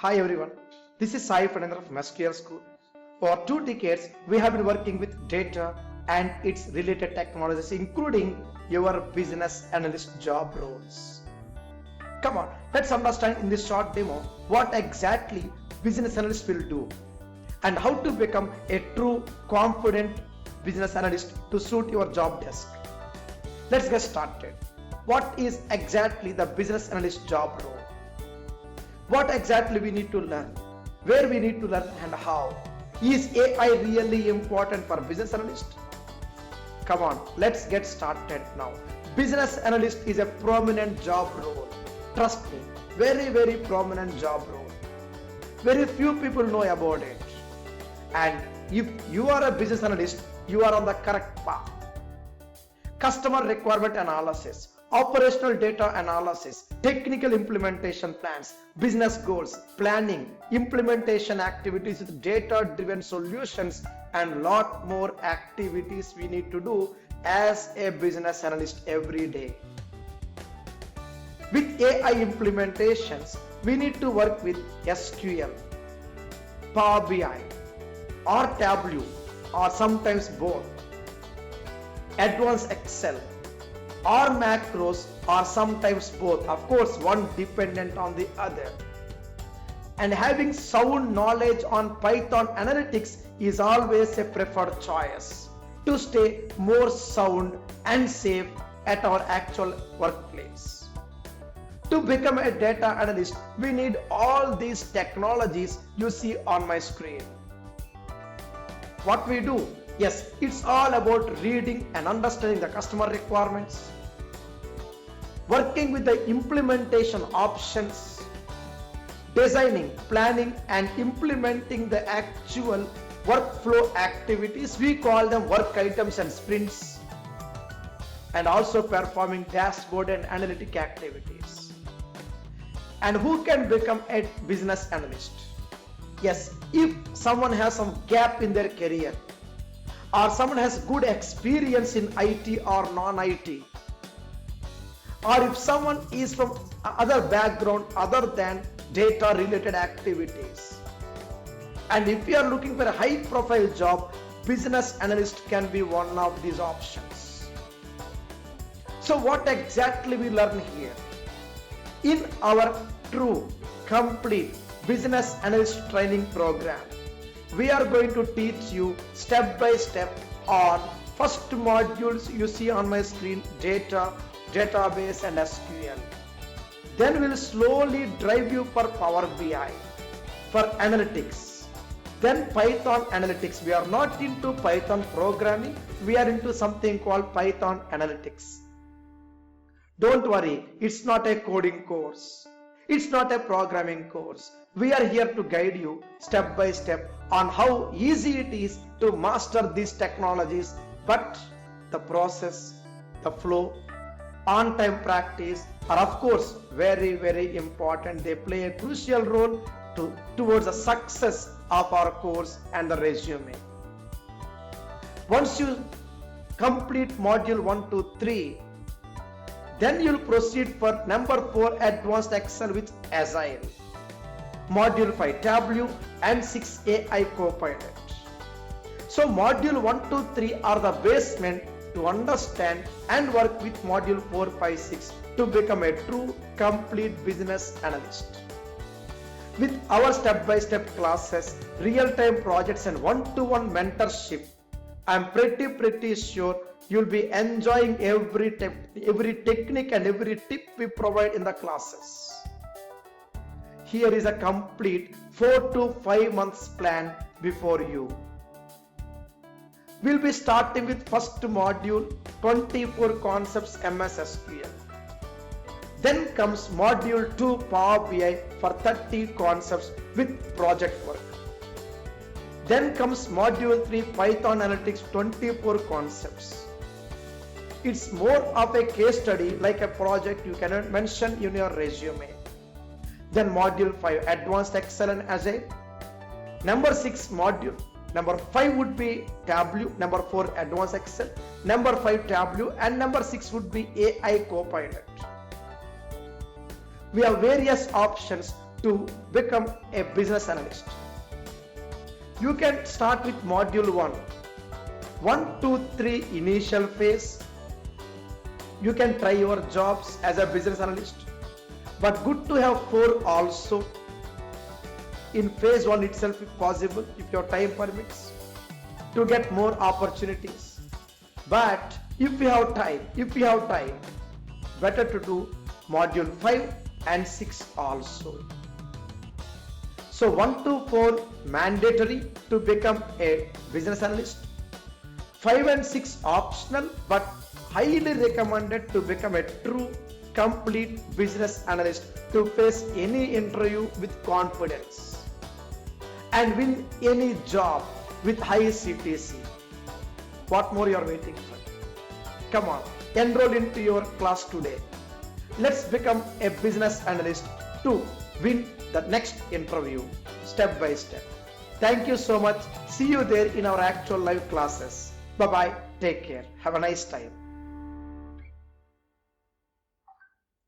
Hi everyone, this is Sai Phanindra from SQL School. For 2 decades, we have been working with data and its related technologies, including your business analyst job roles. Come on, let's understand in this short demo what exactly business analyst will do and how to become a true confident business analyst to suit your job desk. Let's get started. What is exactly the business analyst job role? What exactly we need to learn, where we need to learn, and how. Is AI really important for business analyst? Come on, let's get started now. Business analyst is a prominent job role. Trust me, very prominent job role. Very few people know about it. And if you are a business analyst, you are on the correct path. Customer requirement analysis, operational data analysis, technical implementation plans, business goals, planning, implementation activities with data-driven solutions, and lot more activities we need to do as a business analyst every day. With AI implementations, we need to work with SQL, Power BI, or Tableau, or sometimes both, advanced Excel, or macros, or sometimes both, of course one dependent on the other. And having sound knowledge on Python analytics is always a preferred choice to stay more sound and safe at our actual workplace. To become a data analyst, we need all these technologies you see on my screen. What we do? Yes, it's all about reading and understanding the customer requirements, working with the implementation options, designing, planning, and implementing the actual workflow activities. We call them work items and sprints, and also performing dashboard and analytic activities. And who can become a business analyst? Yes, if someone has some gap in their career, or someone has good experience in IT or non-IT, or if someone is from other background other than data related activities. And if you are looking for a high profile job, business analyst can be one of these options. So what exactly we learn here? In our true, complete business analyst training program, we are going to teach you step by step on first modules you see on my screen, data, database, and SQL. Then we'll slowly drive you for Power BI, for analytics. Then Python analytics. We are not into Python programming, we are into something called Python analytics. Don't worry, it's not a coding course. It's not a programming course. We are here to guide you step by step on how easy it is to master these technologies, but the process, the flow, on-time practice are of course very important. They play a crucial role towards the success of our course and the resume. Once you complete module 1 to 3, then you'll proceed for number 4, advanced Excel with Agile, module 5, Tableau, and 6, AI Copilot. So module 1 to 3 are the basement to understand and work with module 4, 5, 6 to become a true complete business analyst. With our step-by-step classes, real-time projects, and one-to-one mentorship, I'm pretty sure you'll be enjoying every technique and every tip we provide in the classes. Here is a complete 4 to 5 months plan before you. We'll be starting with first module, 24 concepts MS SQL. Then comes module 2, Power BI, for 30 concepts with project work. Then comes module 3, Python analytics, 24 concepts. It's more of a case study, like a project you cannot mention in your resume. Then module 5, advanced Excel and Agile. Number 6 module. Number 5 would be Tableau, number 4 advanced Excel, number 5 Tableau, and number 6 would be AI Copilot. We have various options to become a business analyst. You can start with module 1. 1, 2, 3 initial phase. You can try your jobs as a business analyst. But good to have 4 also in phase 1 itself if possible, if your time permits, to get more opportunities. But if you have time, better to do module 5 and 6 also. So 1 to 4 mandatory to become a business analyst. 5 and 6 optional but highly recommended to become a true complete business analyst to face any interview with confidence and win any job with high CTC. What more you are waiting for? Come on, enroll into your class today. Let's become a business analyst to win the next interview step by step. Thank you so much. See you there in our actual live classes. Bye bye. Take care. Have a nice time.